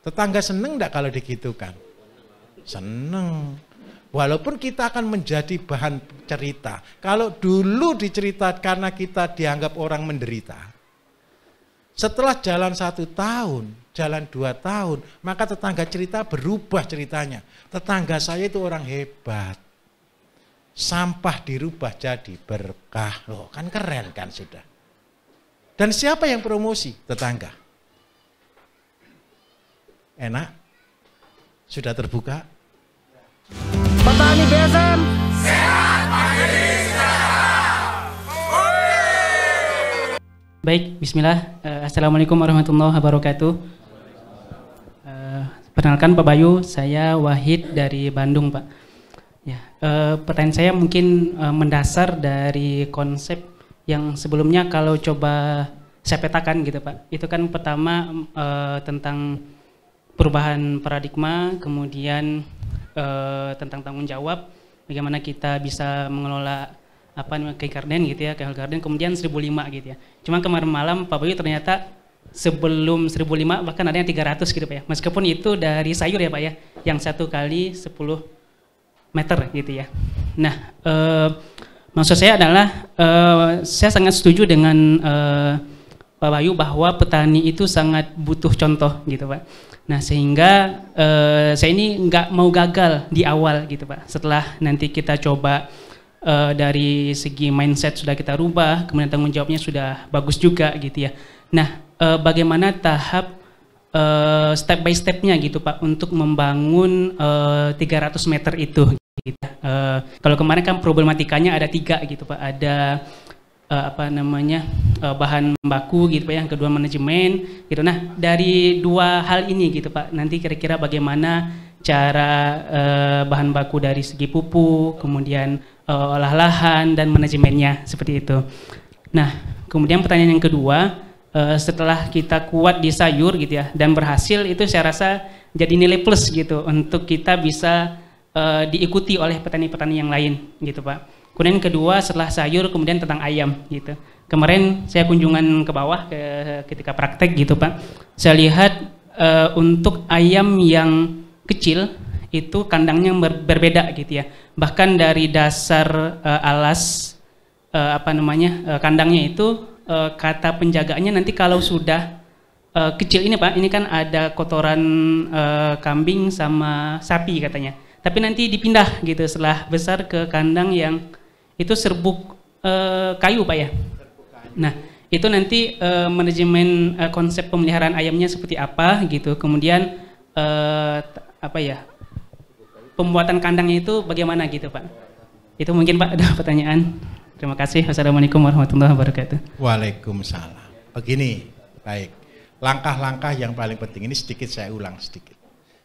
Tetangga seneng enggak kalau digitukan? Seneng. Walaupun kita akan menjadi bahan cerita. Kalau dulu dicerita karena kita dianggap orang menderita. Setelah jalan 1 tahun, jalan 2 tahun, maka tetangga cerita berubah ceritanya. Tetangga saya itu orang hebat. Sampah dirubah jadi berkah. Loh, kan keren kan sudah. Dan siapa yang promosi? Tetangga. Enak? Sudah terbuka? Petani BSM sehat pagi sehat. Baik, bismillah. Assalamualaikum warahmatullahi wabarakatuh. Perkenalkan Pak Bayu, saya Wahid dari Bandung, Pak. Ya, pertanyaan saya mungkin mendasar dari konsep yang sebelumnya kalau coba saya petakan gitu, Pak. Itu kan pertama tentang perubahan paradigma, kemudian tentang tanggung jawab, bagaimana kita bisa mengelola apa namanya garden gitu ya, garden, kemudian 1005 gitu ya. Cuma kemarin malam Pak Bayu ternyata sebelum 1005 bahkan ada yang 300 gitu Pak ya. Meskipun itu dari sayur ya Pak ya, yang 1 kali 10 meter gitu ya. Nah, maksud saya adalah saya sangat setuju dengan Pak Bayu bahwa petani itu sangat butuh contoh gitu Pak. Nah sehingga saya ini nggak mau gagal di awal gitu Pak. Setelah nanti kita coba dari segi mindset sudah kita rubah, kemudian tanggung jawabnya sudah bagus juga gitu ya. Nah bagaimana tahap step by stepnya gitu Pak untuk membangun 300 meter itu gitu. Kalau kemarin kan problematikanya ada 3 gitu Pak. Ada bahan baku gitu Pak, yang kedua manajemen gitu. Nah dari 2 hal ini gitu Pak, nanti kira-kira bagaimana cara bahan baku dari segi pupuk, kemudian olah lahan dan manajemennya seperti itu. Nah kemudian pertanyaan yang kedua, setelah kita kuat di sayur gitu ya dan berhasil, itu saya rasa jadi nilai plus gitu untuk kita bisa diikuti oleh petani-petani yang lain gitu Pak. Kemudian kedua setelah sayur kemudian tentang ayam gitu. Kemarin saya kunjungan ke bawah ketika praktek gitu Pak. Saya lihat untuk ayam yang kecil itu kandangnya berbeda gitu ya. Bahkan dari dasar alas kandangnya itu kata penjagaannya nanti kalau sudah kecil ini Pak, ini kan ada kotoran kambing sama sapi katanya. Tapi nanti dipindah gitu setelah besar ke kandang yang itu serbuk kayu Pak ya. Nah itu nanti manajemen konsep pemeliharaan ayamnya seperti apa gitu. Kemudian pembuatan kandangnya itu bagaimana gitu Pak. Itu mungkin Pak ada pertanyaan. Terima kasih. Wassalamualaikum warahmatullahi wabarakatuh. Waalaikumsalam. Begini, baik. Langkah-langkah yang paling penting ini sedikit saya ulang sedikit.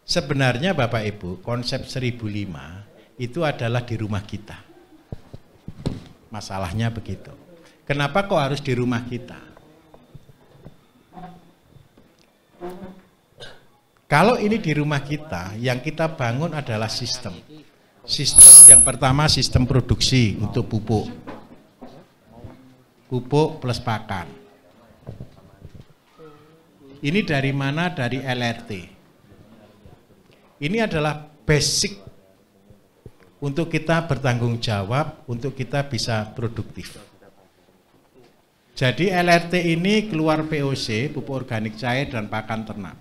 Sebenarnya Bapak Ibu, konsep 1005 itu adalah di rumah kita. Masalahnya begitu. Kenapa kok harus di rumah kita? Kalau ini di rumah kita, yang kita bangun adalah sistem. Sistem yang pertama sistem produksi untuk pupuk. Pupuk plus pakan. Ini dari mana? Dari LRT. Ini adalah basic untuk kita bertanggung jawab, untuk kita bisa produktif. Jadi LRT ini keluar POC, pupuk organik cair dan pakan ternak.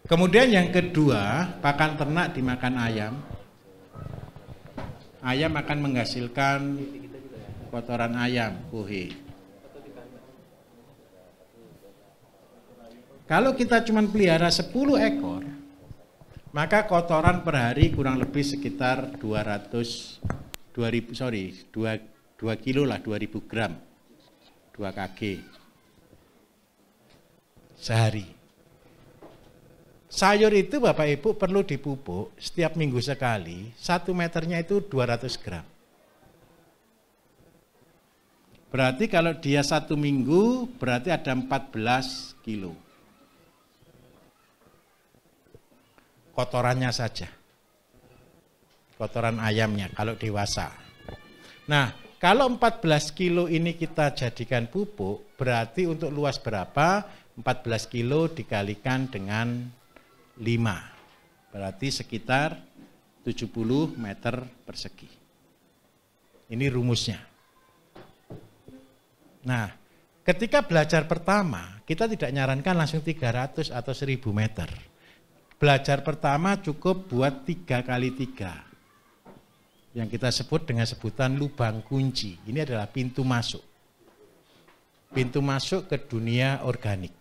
Kemudian yang kedua, pakan ternak dimakan ayam. Ayam akan menghasilkan kotoran ayam, puhe. Kalau kita cuma pelihara 10 ekor, maka kotoran per hari kurang lebih sekitar 2 kilo lah, 2000 gram, 2 kg sehari. Sayur itu Bapak Ibu perlu dipupuk setiap minggu sekali, 1 meternya itu 200 gram. Berarti kalau dia 1 minggu, berarti ada 14 kilo. Kotorannya saja. Kotoran ayamnya kalau dewasa. Nah, Kalau 14 kilo ini kita jadikan pupuk, berarti untuk luas berapa? 14 kilo dikalikan dengan 5. Berarti sekitar 70 meter persegi. Ini rumusnya. Nah, ketika belajar pertama, kita tidak nyarankan langsung 300 atau 1000 meter. Belajar pertama cukup buat 3 kali 3. Yang kita sebut dengan sebutan lubang kunci. Ini adalah pintu masuk. Pintu masuk ke dunia organik.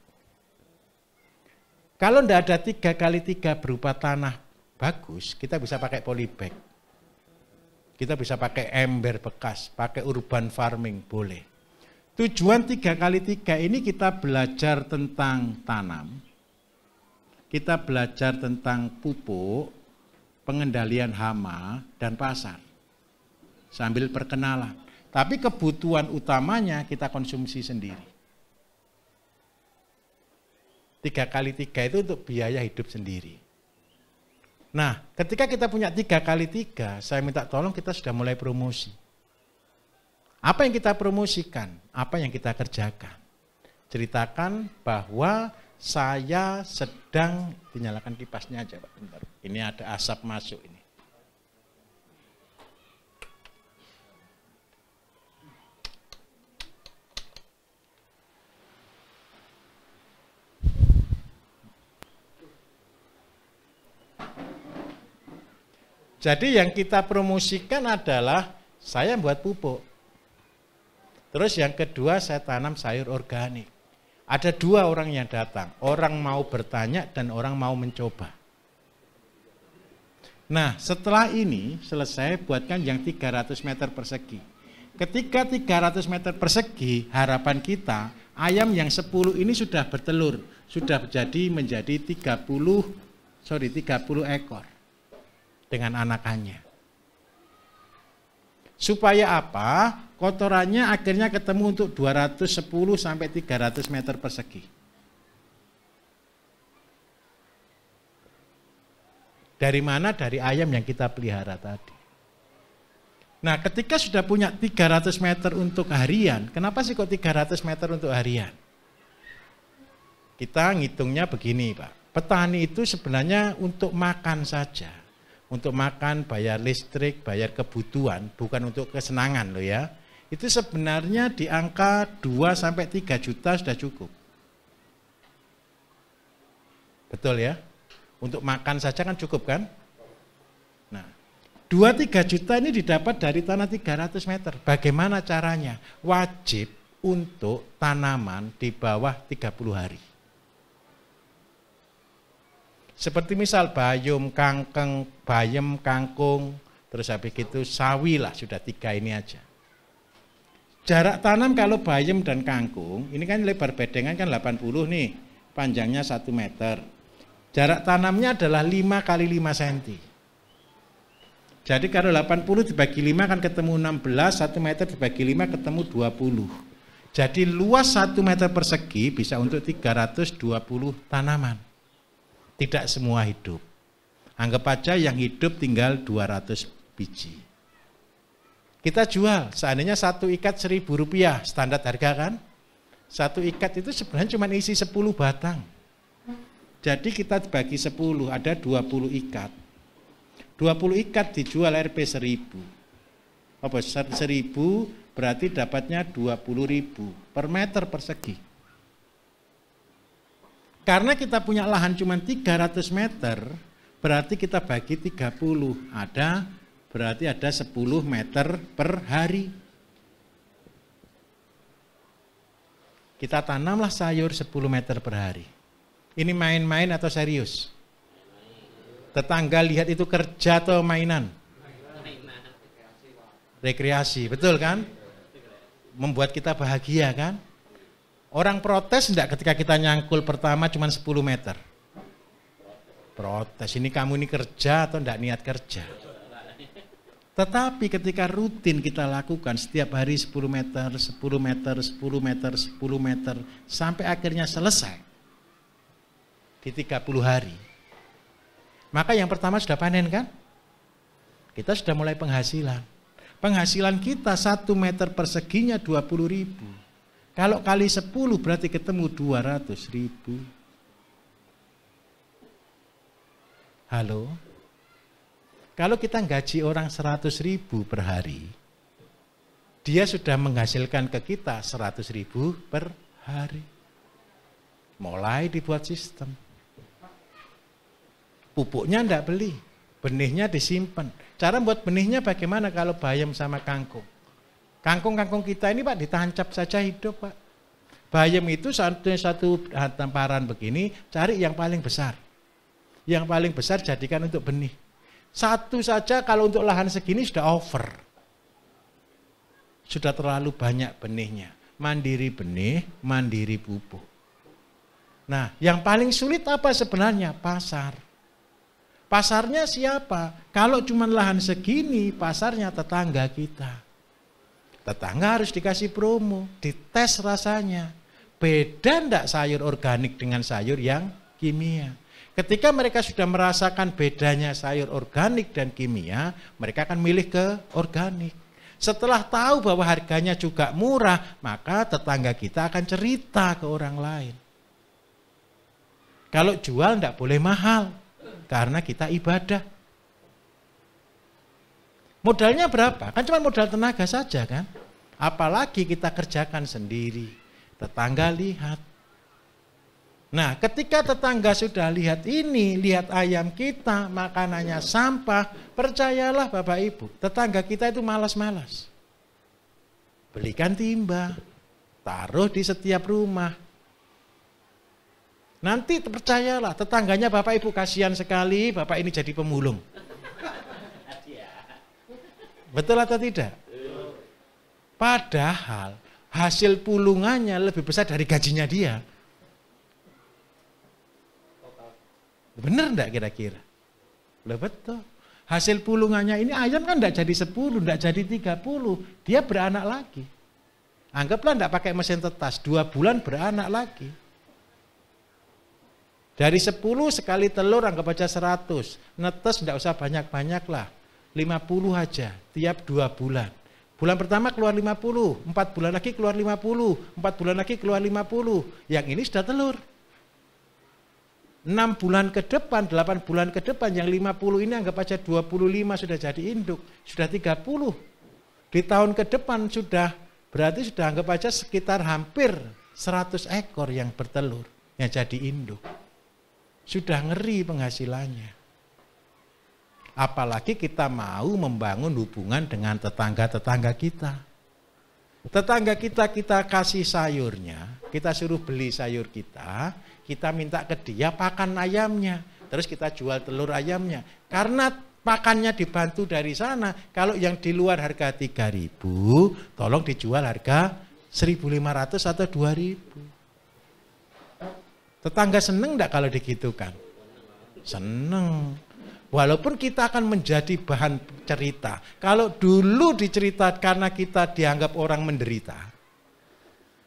Kalau tidak ada 3 kali 3 berupa tanah bagus, kita bisa pakai polybag. Kita bisa pakai ember bekas, pakai urban farming, boleh. Tujuan 3 kali 3 ini kita belajar tentang tanam, kita belajar tentang pupuk, pengendalian hama, dan pasar. Sambil perkenalan. Tapi kebutuhan utamanya kita konsumsi sendiri. 3 kali 3 itu untuk biaya hidup sendiri. Nah, ketika kita punya 3 kali 3, saya minta tolong kita sudah mulai promosi. Apa yang kita promosikan? Apa yang kita kerjakan? Ceritakan bahwa saya sedang, dinyalakan kipasnya aja Pak, bentar. Ini ada asap masuk ini. Jadi yang kita promosikan adalah saya buat pupuk. Terus yang kedua saya tanam sayur organik. Ada 2 orang yang datang, orang mau bertanya dan orang mau mencoba. Nah setelah ini selesai buatkan yang 300 meter persegi. Ketika 300 meter persegi harapan kita ayam yang 10 ini sudah bertelur, sudah menjadi 30 ekor dengan anakannya. Supaya apa? Kotorannya akhirnya ketemu untuk 210 sampai 300 meter persegi. Dari mana? Dari ayam yang kita pelihara tadi. Nah, ketika sudah punya 300 meter untuk harian, kenapa sih kok 300 meter untuk harian? Kita ngitungnya begini, Pak. Petani itu sebenarnya untuk makan saja. Untuk makan, bayar listrik, bayar kebutuhan, bukan untuk kesenangan loh ya. Itu sebenarnya di angka 2-3 juta sudah cukup. Betul ya? Untuk makan saja kan cukup kan? Nah, 2-3 juta ini didapat dari tanah 300 meter. Bagaimana caranya? Wajib untuk tanaman di bawah 30 hari. Seperti misal bayam, kangkung, terus habis itu sawi lah, sudah 3 ini aja. Jarak tanam kalau bayam dan kangkung, ini kan lebar bedengan kan 80 nih, panjangnya 1 meter. Jarak tanamnya adalah 5 kali 5 cm. Jadi kalau 80 dibagi 5 kan ketemu 16, 1 meter dibagi 5 ketemu 20. Jadi luas 1 meter persegi bisa untuk 320 tanaman. Tidak semua hidup. Anggap aja yang hidup tinggal 200 biji. Kita jual, seandainya 1 ikat Rp1.000, standar harga kan? 1 ikat itu sebenarnya cuma isi 10 batang. Jadi kita bagi 10, ada 20 ikat. 20 ikat dijual Rp 1.000. Apa 1.000 berarti dapatnya 20.000 per meter persegi. Karena kita punya lahan cuma 300 meter, berarti kita bagi 30, berarti ada 10 meter per hari. Kita tanamlah sayur 10 meter per hari. Ini main-main atau serius? Tetangga lihat itu kerja atau mainan? Rekreasi, betul kan? Membuat kita bahagia kan? Orang protes enggak ketika kita nyangkul pertama cuma 10 meter? Protes, ini kamu ini kerja atau enggak niat kerja? Tetapi ketika rutin kita lakukan setiap hari 10 meter, 10 meter, 10 meter, 10 meter, sampai akhirnya selesai di 30 hari. Maka yang pertama sudah panen kan? Kita sudah mulai penghasilan. Penghasilan kita 1 meter perseginya 20.000. Kalau kali 10 berarti ketemu 200.000. Halo? Kalau kita gaji orang 100.000 per hari, dia sudah menghasilkan ke kita 100.000 per hari. Mulai dibuat sistem. Pupuknya enggak beli, benihnya disimpan. Cara buat benihnya bagaimana kalau bayam sama kangkung? Kangkung-kangkung kita ini Pak ditancap saja hidup Pak. Bayam itu satu hamparan begini, cari yang paling besar. Yang paling besar jadikan untuk benih. Satu saja kalau untuk lahan segini sudah over. Sudah terlalu banyak benihnya. Mandiri benih, mandiri pupuk. Nah, yang paling sulit apa sebenarnya? Pasar. Pasarnya siapa? Kalau cuma lahan segini, pasarnya tetangga kita. Tetangga harus dikasih promo, dites rasanya. Beda enggak sayur organik dengan sayur yang kimia? Ketika mereka sudah merasakan bedanya sayur organik dan kimia, mereka akan milih ke organik. Setelah tahu bahwa harganya juga murah, maka tetangga kita akan cerita ke orang lain. Kalau jual enggak boleh mahal. Karena kita ibadah. Modalnya berapa? Kan cuma modal tenaga saja kan. Apalagi kita kerjakan sendiri. Tetangga lihat. Nah ketika tetangga sudah lihat ini, lihat ayam kita, makanannya sampah, percayalah Bapak Ibu, tetangga kita itu malas-malas. Belikan timba, taruh di setiap rumah. Nanti percayalah, tetangganya Bapak Ibu kasihan sekali, Bapak ini jadi pemulung. Betul atau tidak? Padahal hasil pulungannya lebih besar dari gajinya dia. Benar enggak kira-kira? Betul. Hasil pulungannya ini ayam kan enggak jadi 10, enggak jadi 30. Dia beranak lagi. Anggaplah enggak pakai mesin tetas, 2 bulan beranak lagi. Dari 10 sekali telur anggap aja 100. Netes enggak usah banyak-banyak lah. 50 aja tiap 2 bulan. Bulan pertama keluar 50, 4 bulan lagi keluar 50, 4 bulan lagi keluar 50. Yang ini sudah telur. 6 bulan ke depan, 8 bulan ke depan, yang 50 ini anggap aja 25 sudah jadi induk. Sudah 30. Di tahun ke depan sudah, berarti sudah anggap aja sekitar hampir 100 ekor yang bertelur, yang jadi induk. Sudah ngeri penghasilannya. Apalagi kita mau membangun hubungan dengan tetangga-tetangga kita. Tetangga kita kasih sayurnya, kita suruh beli sayur kita minta ke dia pakan ayamnya, terus kita jual telur ayamnya. Karena pakannya dibantu dari sana, kalau yang di luar harga 3.000, tolong dijual harga 1.500 atau 2.000. Tetangga seneng enggak kalau digitukan? Seneng. Walaupun kita akan menjadi bahan cerita. Kalau dulu diceritakan karena kita dianggap orang menderita.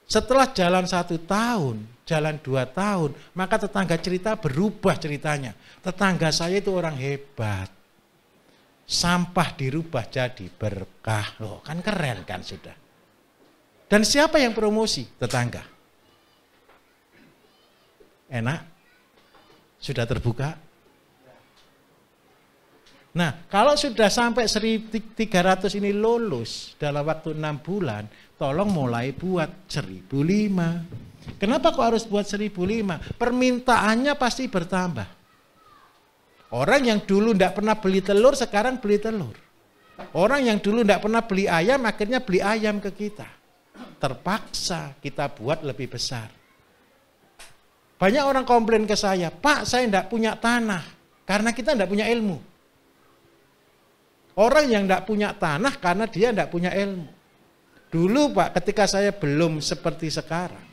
Setelah jalan 1 tahun, jalan 2 tahun, maka tetangga cerita berubah ceritanya. Tetangga saya itu orang hebat. Sampah dirubah jadi berkah. Loh, kan keren kan sudah. Dan siapa yang promosi? Tetangga. Enak? Sudah terbuka? Nah, kalau sudah sampai 1.300 ini lulus dalam waktu 6 bulan, tolong mulai buat 1.005. Kenapa kok harus buat 1.005? Permintaannya pasti bertambah. Orang yang dulu tidak pernah beli telur, sekarang beli telur. Orang yang dulu tidak pernah beli ayam, akhirnya beli ayam ke kita. Terpaksa kita buat lebih besar. Banyak orang komplain ke saya, Pak saya tidak punya tanah, karena kita tidak punya ilmu. Orang yang tidak punya tanah karena dia tidak punya ilmu. Dulu Pak ketika saya belum seperti sekarang,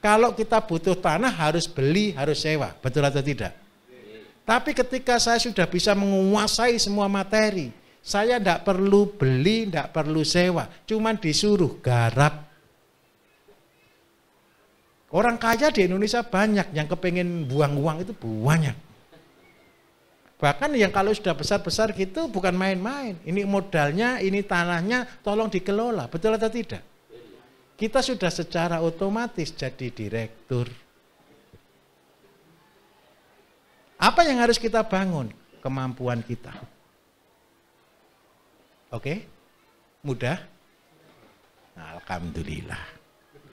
kalau kita butuh tanah harus beli, harus sewa, betul atau tidak? Tapi ketika saya sudah bisa menguasai semua materi, saya tidak perlu beli, tidak perlu sewa, cuman disuruh garap. Orang kaya di Indonesia banyak, yang kepengen buang uang itu banyak. Bahkan yang kalau sudah besar-besar gitu bukan main-main. Ini modalnya, ini tanahnya, tolong dikelola. Betul atau tidak? Kita sudah secara otomatis jadi direktur. Apa yang harus kita bangun? Kemampuan kita. Oke? Mudah? Alhamdulillah.